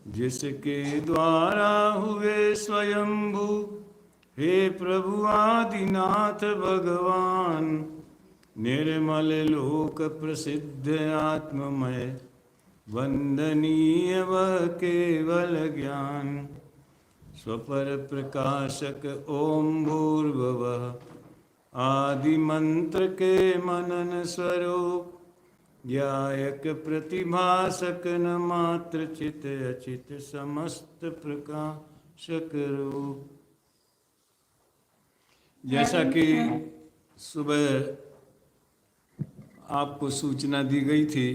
जिसके द्वारा हुए स्वयंभू, हे प्रभु आदिनाथ भगवान। निर्मल लोक प्रसिद्ध आत्ममय, वंदनीय वह केवल ज्ञान। स्वपर प्रकाशक ओम भूर्भुवः, आदि मंत्र के मनन स्वरूप। ज्ञायक प्रतिभासक न मात्र चित अचित, समस्त प्रकाशक रूप। जैसा कि सुबह आपको सूचना दी गई थी,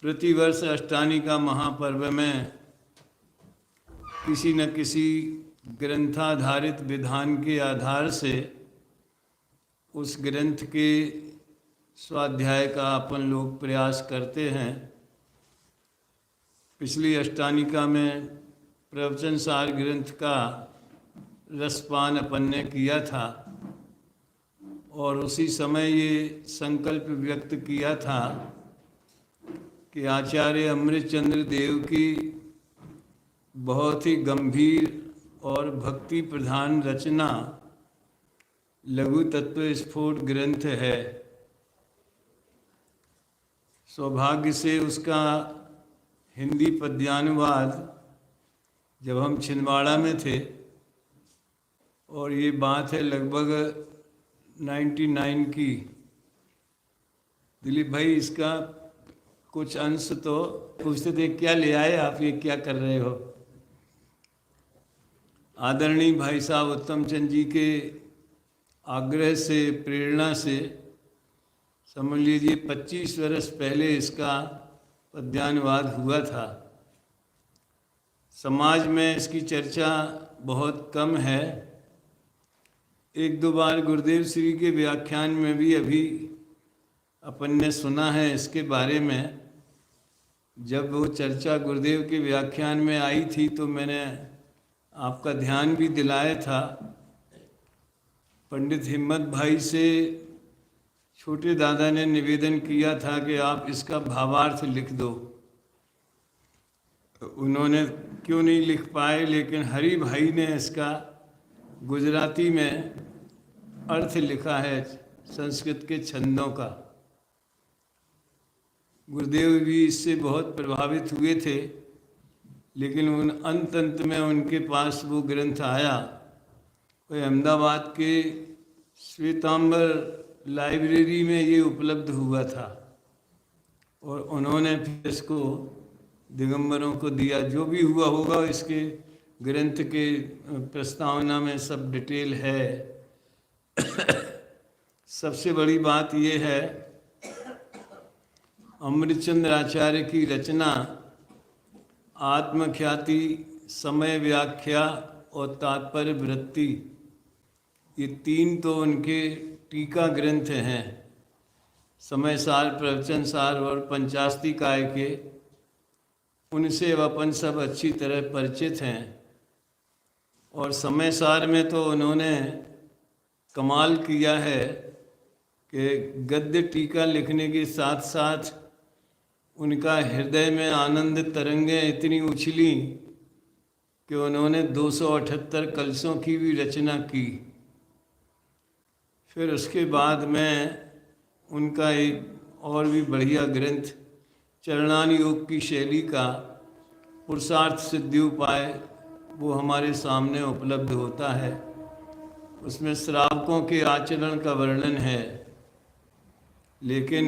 प्रतिवर्ष अष्टानी का महापर्व में किसी न किसी ग्रंथाधारित विधान के आधार से उस ग्रंथ के स्वाध्याय का अपन लोग प्रयास करते हैं। पिछली अष्टानिका में प्रवचन सार ग्रंथ का रसपान अपन ने किया था और उसी समय ये संकल्प व्यक्त किया था कि आचार्य अमृतचंद्र देव की बहुत ही गंभीर और भक्ति प्रधान रचना लघु तत्व स्फोट ग्रंथ है। सौभाग्य से उसका हिंदी पद्यानुवाद जब हम छिंदवाड़ा में थे, और ये बात है लगभग 99 की, दिलीप भाई इसका कुछ अंश तो पूछते थे क्या ले आए आप, ये क्या कर रहे हो। आदरणीय भाई साहब उत्तम चंद जी के आग्रह से, प्रेरणा से समझ लीजिए 25 वर्ष पहले इसका पद्यानुवाद हुआ था। समाज में इसकी चर्चा बहुत कम है। एक दो बार गुरुदेव श्री के व्याख्यान में भी अभी अपन ने सुना है इसके बारे में। जब वो चर्चा गुरुदेव के व्याख्यान में आई थी तो मैंने आपका ध्यान भी दिलाया था। पंडित हिम्मत भाई से छोटे दादा ने निवेदन किया था कि आप इसका भावार्थ लिख दो। उन्होंने क्यों नहीं लिख पाए, लेकिन हरि भाई ने इसका गुजराती में अर्थ लिखा है संस्कृत के छंदों का। गुरुदेव भी इससे बहुत प्रभावित हुए थे, लेकिन उन अंत में उनके पास वो ग्रंथ आया। वह अहमदाबाद के श्वेतांबर लाइब्रेरी में ये उपलब्ध हुआ था और उन्होंने फिर इसको दिगंबरों को दिया। जो भी हुआ होगा इसके ग्रंथ के प्रस्तावना में सब डिटेल है। सबसे बड़ी बात ये है, अमृतचंद्र आचार्य की रचना आत्मख्याति, समय व्याख्या और तात्पर्य वृत्ति, ये तीन तो उनके टीका ग्रंथ हैं। समय सार, प्रवचन सार और पंचास्तिकाय के, उनसे अपन सब अच्छी तरह परिचित हैं। और समय सार में तो उन्होंने कमाल किया है कि गद्य टीका लिखने के साथ साथ उनका हृदय में आनंद तरंगें इतनी उछली कि उन्होंने 278 कलशों की भी रचना की। फिर उसके बाद में उनका एक और भी बढ़िया ग्रंथ चरणान योग की शैली का पुरुषार्थ सिद्धि उपाय, वो हमारे सामने उपलब्ध होता है। उसमें श्रावकों के आचरण का वर्णन है, लेकिन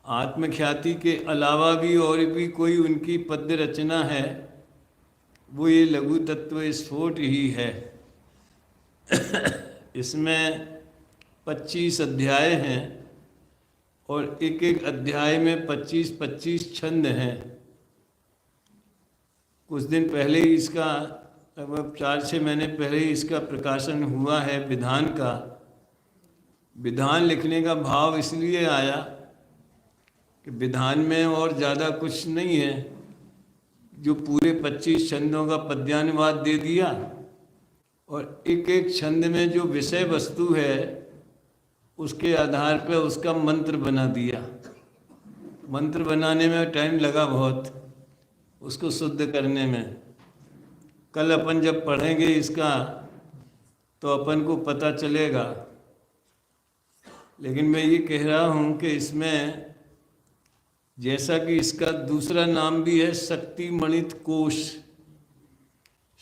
आत्मख्याति के अलावा भी और भी कोई उनकी पद्य रचना है, वो ये लघु तत्व स्फोट ही है। इसमें 25 अध्याय हैं और एक एक अध्याय में 25-25 छंद हैं। कुछ दिन पहले ही इसका, लगभग 4-6 महीने पहले ही इसका प्रकाशन हुआ है विधान का। विधान लिखने का भाव इसलिए आया कि विधान में और ज़्यादा कुछ नहीं है, जो पूरे 25 छंदों का पद्यानुवाद दे दिया और एक एक छंद में जो विषय वस्तु है उसके आधार पर उसका मंत्र बना दिया। मंत्र बनाने में टाइम लगा बहुत, उसको शुद्ध करने में। कल अपन जब पढ़ेंगे इसका तो अपन को पता चलेगा। लेकिन मैं ये कह रहा हूँ कि इसमें जैसा कि इसका दूसरा नाम भी है शक्तिमणित कोश,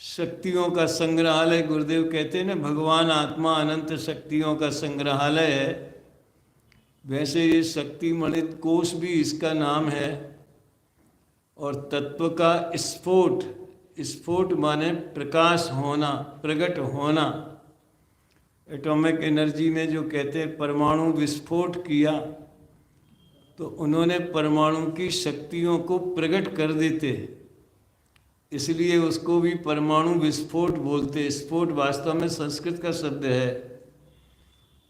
शक्तियों का संग्रहालय। गुरुदेव कहते हैं ना, भगवान आत्मा अनंत शक्तियों का संग्रहालय है। वैसे ये शक्तिमणित कोश भी इसका नाम है। और तत्व का स्फोट, स्फोट माने प्रकाश होना, प्रकट होना। एटॉमिक एनर्जी में जो कहते हैं परमाणु विस्फोट किया, तो उन्होंने परमाणु की शक्तियों को प्रकट कर देते, इसलिए उसको भी परमाणु विस्फोट बोलते। स्फोट वास्तव में संस्कृत का शब्द है।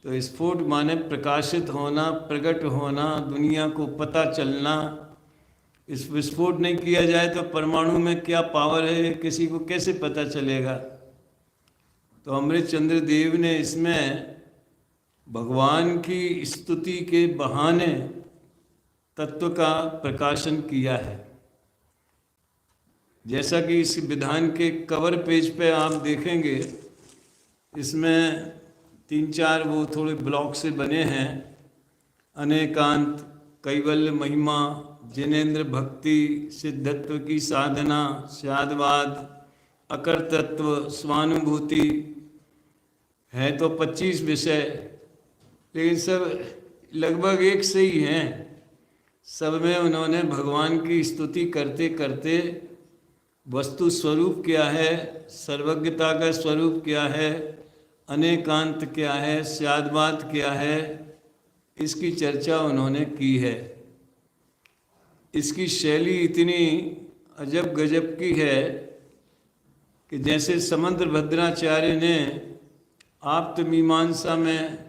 तो स्फोट माने प्रकाशित होना, प्रकट होना, दुनिया को पता चलना। इस विस्फोट नहीं किया जाए तो परमाणु में क्या पावर है किसी को कैसे पता चलेगा। तो अमृतचंद्र देव ने इसमें भगवान की स्तुति के बहाने तत्व का प्रकाशन किया है। जैसा कि इस विधान के कवर पेज पे आप देखेंगे, इसमें 3-4 वो थोड़े ब्लॉक से बने हैं। अनेकांत, कैवल्य महिमा, जिनेन्द्र भक्ति, सिद्धत्व की साधना, स्यादवाद, अकर तत्व, स्वानुभूति। है तो 25 विषय, लेकिन सब लगभग एक से ही हैं। सब में उन्होंने भगवान की स्तुति करते करते वस्तु स्वरूप क्या है, सर्वज्ञता का स्वरूप क्या है, अनेकांत क्या है, स्यादवाद क्या है, इसकी चर्चा उन्होंने की है। इसकी शैली इतनी अजब गजब की है कि जैसे समंत्र भद्राचार्य ने आप्त मीमांसा में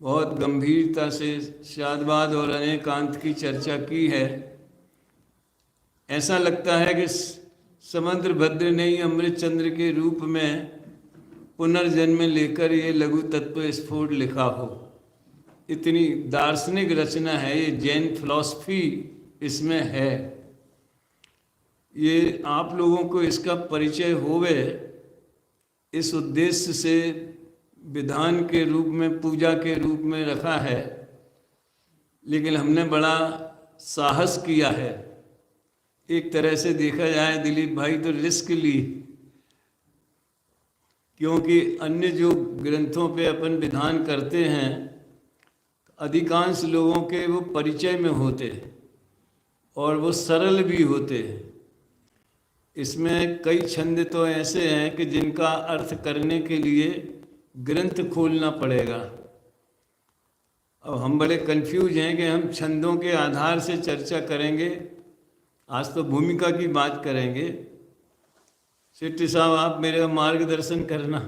बहुत गंभीरता से स्यादवाद और अनेकांत की चर्चा की है, ऐसा लगता है कि समंत्र भद्र ने ही अमृतचंद्र के रूप में पुनर्जन्म लेकर ये लघु तत्व स्फोट लिखा हो। इतनी दार्शनिक रचना है ये, जैन फिलॉसफी इसमें है। ये आप लोगों को इसका परिचय होवे, इस उद्देश्य से विधान के रूप में, पूजा के रूप में रखा है। लेकिन हमने बड़ा साहस किया है। एक तरह से देखा जाए दिलीप भाई तो रिस्क ली, क्योंकि अन्य जो ग्रंथों पे अपन विधान करते हैं अधिकांश लोगों के वो परिचय में होते और वो सरल भी होते। इसमें कई छंद तो ऐसे हैं कि जिनका अर्थ करने के लिए ग्रंथ खोलना पड़ेगा। अब हम बड़े कंफ्यूज हैं कि हम छंदों के आधार से चर्चा करेंगे। आज तो भूमिका की बात करेंगे। शेट्टी साहब, आप मेरे मार्गदर्शन करना।